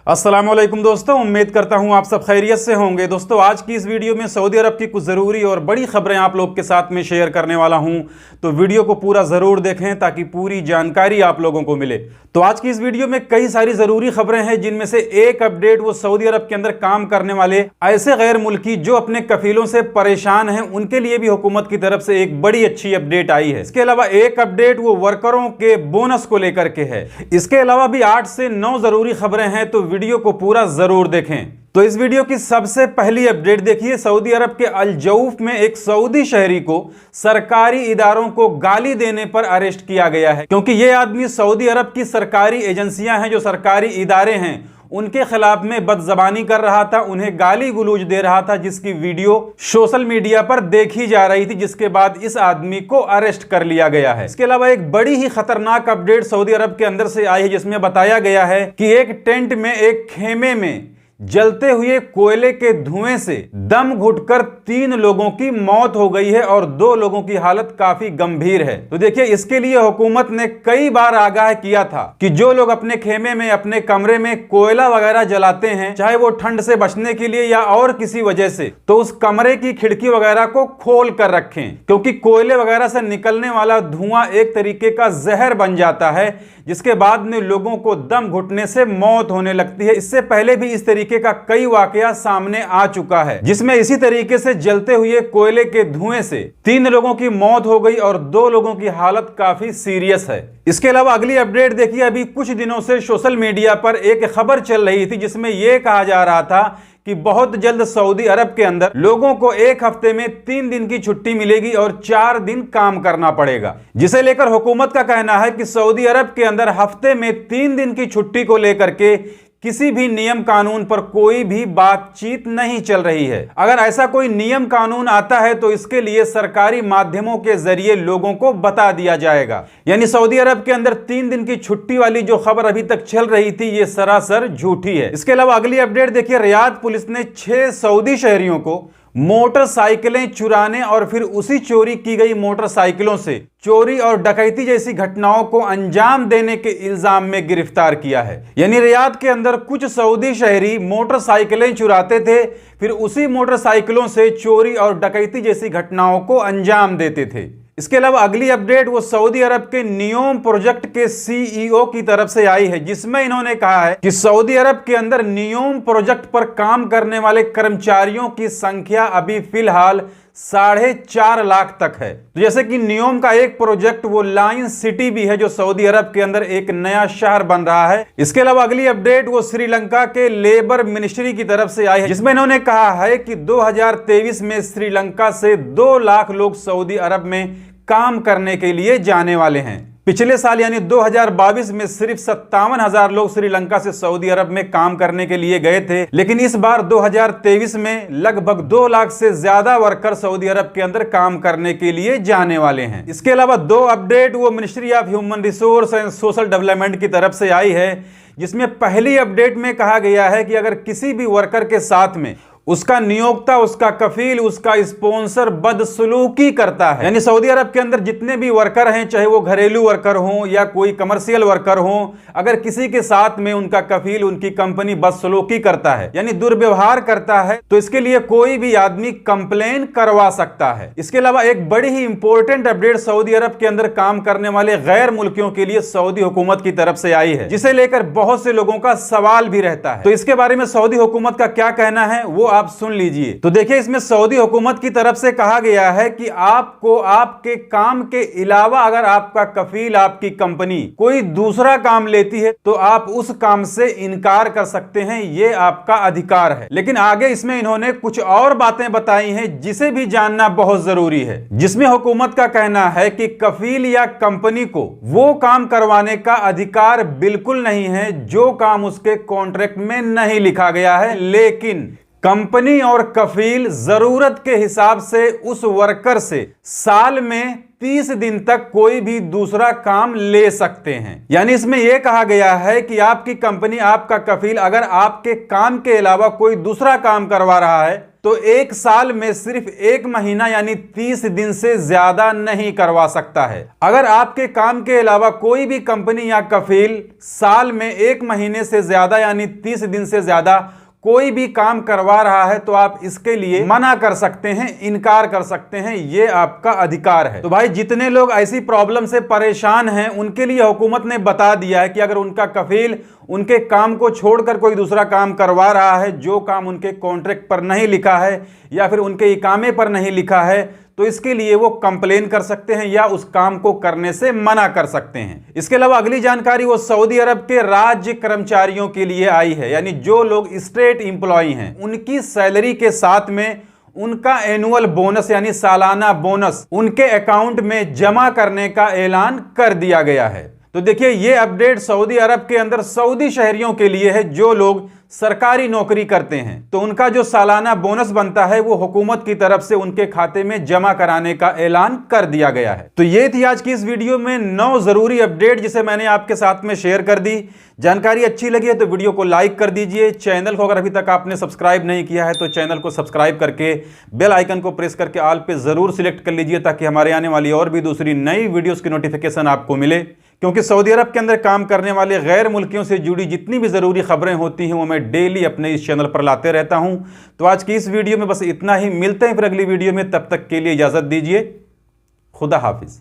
अस्सलामुअलैकुम दोस्तों, उम्मीद करता हूं आप सब खैरियत से होंगे। दोस्तों, आज की इस वीडियो में सऊदी अरब की कुछ ज़रूरी और बड़ी खबरें आप लोग के साथ में शेयर करने वाला हूं, तो वीडियो को पूरा ज़रूर देखें ताकि पूरी जानकारी आप लोगों को मिले। तो आज की इस वीडियो में कई सारी ज़रूरी खबरें हैं, जिनमें से एक अपडेट वो सऊदी अरब के अंदर काम करने वाले ऐसे गैर मुल्की जो अपने कफीलों से परेशान हैं, उनके लिए भी हुकूमत की तरफ से एक बड़ी अच्छी अपडेट आई है। इसके अलावा एक अपडेट वो वर्करों के बोनस को लेकर के है। इसके अलावा भी 8 से 9 ज़रूरी खबरें हैं, तो वीडियो को पूरा जरूर देखें। तो इस वीडियो की सबसे पहली अपडेट देखिए, सऊदी अरब के अल जऊफ में एक सऊदी शहरी को सरकारी इदारों को गाली देने पर अरेस्ट किया गया है, क्योंकि यह आदमी सऊदी अरब की सरकारी एजेंसियां हैं, जो सरकारी इदारे हैं, उनके खिलाफ में बदजबानी कर रहा था, उन्हें गाली गुलूज दे रहा था, जिसकी वीडियो सोशल मीडिया पर देखी जा रही थी, जिसके बाद इस आदमी को अरेस्ट कर लिया गया है। इसके अलावा एक बड़ी ही खतरनाक अपडेट सऊदी अरब के अंदर से आई है, जिसमें बताया गया है कि एक टेंट में, एक खेमे में जलते हुए कोयले के धुएं से दम घुटकर 3 लोगों की मौत हो गई है और 2 लोगों की हालत काफी गंभीर है। तो देखिए, इसके लिए हुकूमत ने कई बार आगाह किया था कि जो लोग अपने खेमे में, अपने कमरे में कोयला वगैरह जलाते हैं, चाहे वो ठंड से बचने के लिए या और किसी वजह से, तो उस कमरे की खिड़की वगैरह को खोल कर रखें, क्योंकि कोयले वगैरह से निकलने वाला धुआं एक तरीके का जहर बन जाता है, जिसके बाद में लोगों को दम घुटने से मौत होने लगती है। इससे पहले भी इस तरीके का कई वाकया सामने आ चुका है, जिसमें इसी तरीके से जलते हुए कोयले के धुएं से 3 लोगों की मौत हो गई और 2 लोगों की हालत काफी सीरियस है। इसके अलावा अगली अपडेट देखिए, अभी कुछ दिनों से सोशल मीडिया पर एक खबर चल रही थी, जिसमें यह कहा जा रहा था कि बहुत जल्द सऊदी अरब के अंदर लोगों को एक हफ्ते में 3 दिन की छुट्टी मिलेगी और 4 दिन काम करना पड़ेगा, जिसे लेकर हुकूमत का कहना है कि सऊदी अरब के अंदर हफ्ते में 3 दिन की छुट्टी को लेकर के किसी भी नियम कानून पर कोई भी बातचीत नहीं चल रही है। अगर ऐसा कोई नियम कानून आता है तो इसके लिए सरकारी माध्यमों के जरिए लोगों को बता दिया जाएगा। यानी सऊदी अरब के अंदर 3 दिन की छुट्टी वाली जो खबर अभी तक चल रही थी, ये सरासर झूठी है। इसके अलावा अगली अपडेट देखिए, रियाद पुलिस ने 6 सऊदी शहरियों को मोटरसाइकिलें चुराने और फिर उसी चोरी की गई मोटरसाइकिलों से चोरी और डकैती जैसी घटनाओं को अंजाम देने के इल्जाम में गिरफ्तार किया है। यानी रियाद के अंदर कुछ सऊदी शहरी मोटरसाइकिलें चुराते थे, फिर उसी मोटरसाइकिलों से चोरी और डकैती जैसी घटनाओं को अंजाम देते थे। इसके अलावा अगली अपडेट वो सऊदी अरब के नियोम प्रोजेक्ट के सीईओ की तरफ से आई है, जिसमें इन्होंने कहा है कि सऊदी अरब के अंदर नियोम प्रोजेक्ट पर काम करने वाले कर्मचारियों की संख्या अभी फिलहाल 4.5 लाख तक है। तो जैसे कि नियोम का एक प्रोजेक्ट वो लाइन सिटी भी है, जो सऊदी अरब के अंदर एक नया शहर बन रहा है। इसके अलावा अगली अपडेट वो श्रीलंका के लेबर मिनिस्ट्री की तरफ से आई है, जिसमें इन्होंने कहा है कि 2023 में श्रीलंका से 2 लाख लोग सऊदी अरब में काम करने के लिए जाने वाले हैं। पिछले साल यानी 2022 में सिर्फ 57,000 लोग श्रीलंका से सऊदी अरब में काम करने के लिए गए थे, लेकिन इस बार 2023 में लगभग 2 लाख से ज्यादा वर्कर सऊदी अरब के अंदर काम करने के लिए जाने वाले हैं। इसके अलावा 2 अपडेट वो ministry of human resource and social development की तरफ से आई है, जिसमें पहली अपडेट में कहा गया है कि अगर किसी भी वर्कर के साथ में उसका नियोक्ता, उसका कफील, उसका स्पॉन्सर बदसलूकी करता है, यानी सऊदी अरब के अंदर जितने भी वर्कर हैं, चाहे वो घरेलू वर्कर हों या कोई कमर्शियल वर्कर हों, अगर किसी के साथ में उनका कफील, उनकी कंपनी बदसलूकी करता है, यानी दुर्व्यवहार करता है, तो इसके लिए कोई भी आदमी कंप्लेन करवा सकता है। इसके अलावा एक बड़ी ही इंपॉर्टेंट अपडेट सऊदी अरब के अंदर काम करने वाले गैर मुल्कियों के लिए सऊदी हुकूमत की तरफ से आई है, जिसे लेकर बहुत से लोगों का सवाल भी रहता है। तो इसके बारे में सऊदी हुकूमत का क्या कहना है वो आप सुन लीजिए। तो देखिए, इसमें सऊदी हुकूमत की तरफ से कहा गया है कि आपको आपके काम के अलावा अगर आपका कफील, आपकी कंपनी कोई दूसरा काम लेती है तो आप उस काम से इनकार कर सकते हैं, ये आपका अधिकार है। लेकिन आगे इसमें इन्होंने कुछ और बातें बताई हैं, जिसे भी जानना बहुत जरूरी है, जिसमें हुकूमत का कहना है कि कफील या कंपनी को वो काम करवाने का अधिकार बिल्कुल नहीं है जो काम उसके कॉन्ट्रैक्ट में नहीं लिखा गया है, लेकिन कंपनी और कफील जरूरत के हिसाब से उस वर्कर से साल में 30 दिन तक कोई भी दूसरा काम ले सकते हैं। यानी इसमें यह कहा गया है कि आपकी कंपनी, आपका कफील अगर आपके काम के अलावा कोई दूसरा काम करवा रहा है तो एक साल में सिर्फ 1 महीना यानी 30 दिन से ज्यादा नहीं करवा सकता है। अगर आपके काम के अलावा कोई भी कंपनी या कफील साल में 1 महीने से ज्यादा यानी 30 दिन से ज्यादा कोई भी काम करवा रहा है तो आप इसके लिए मना कर सकते हैं, इनकार कर सकते हैं, ये आपका अधिकार है। तो भाई जितने लोग ऐसी प्रॉब्लम से परेशान हैं उनके लिए हुकूमत ने बता दिया है कि अगर उनका कफील उनके काम को छोड़कर कोई दूसरा काम करवा रहा है, जो काम उनके कॉन्ट्रैक्ट पर नहीं लिखा है या फिर उनके इकामे पर नहीं लिखा है, तो इसके लिए वो कंप्लेन कर सकते हैं या उस काम को करने से मना कर सकते हैं। इसके अलावा अगली जानकारी वो सऊदी अरब के राज्य कर्मचारियों के लिए आई है, यानी जो लोग स्टेट एम्प्लॉय हैं उनकी सैलरी के साथ में उनका एनुअल बोनस यानी सालाना बोनस उनके अकाउंट में जमा करने का ऐलान कर दिया गया है। तो देखिए ये अपडेट सऊदी अरब के अंदर सऊदी शहरियों के लिए है जो लोग सरकारी नौकरी करते हैं, तो उनका जो सालाना बोनस बनता है वो हुकूमत की तरफ से उनके खाते में जमा कराने का ऐलान कर दिया गया है। तो ये थी आज की इस वीडियो में 9 जरूरी अपडेट जिसे मैंने आपके साथ में शेयर कर दी। जानकारी अच्छी लगी है तो वीडियो को लाइक कर दीजिए। चैनल को अगर अभी तक आपने सब्सक्राइब नहीं किया है तो चैनल को सब्सक्राइब करके बेल आइकन को प्रेस करके ऑल पे जरूर सिलेक्ट कर लीजिए ताकि हमारे आने वाली और भी दूसरी नई वीडियोस की नोटिफिकेशन आपको मिले। क्योंकि सऊदी अरब के अंदर काम करने वाले गैर मुल्कियों से जुड़ी जितनी भी ज़रूरी खबरें होती हैं वो मैं डेली अपने इस चैनल पर लाते रहता हूं। तो आज की इस वीडियो में बस इतना ही, मिलते हैं फिर अगली वीडियो में, तब तक के लिए इजाज़त दीजिए। खुदा हाफिज़।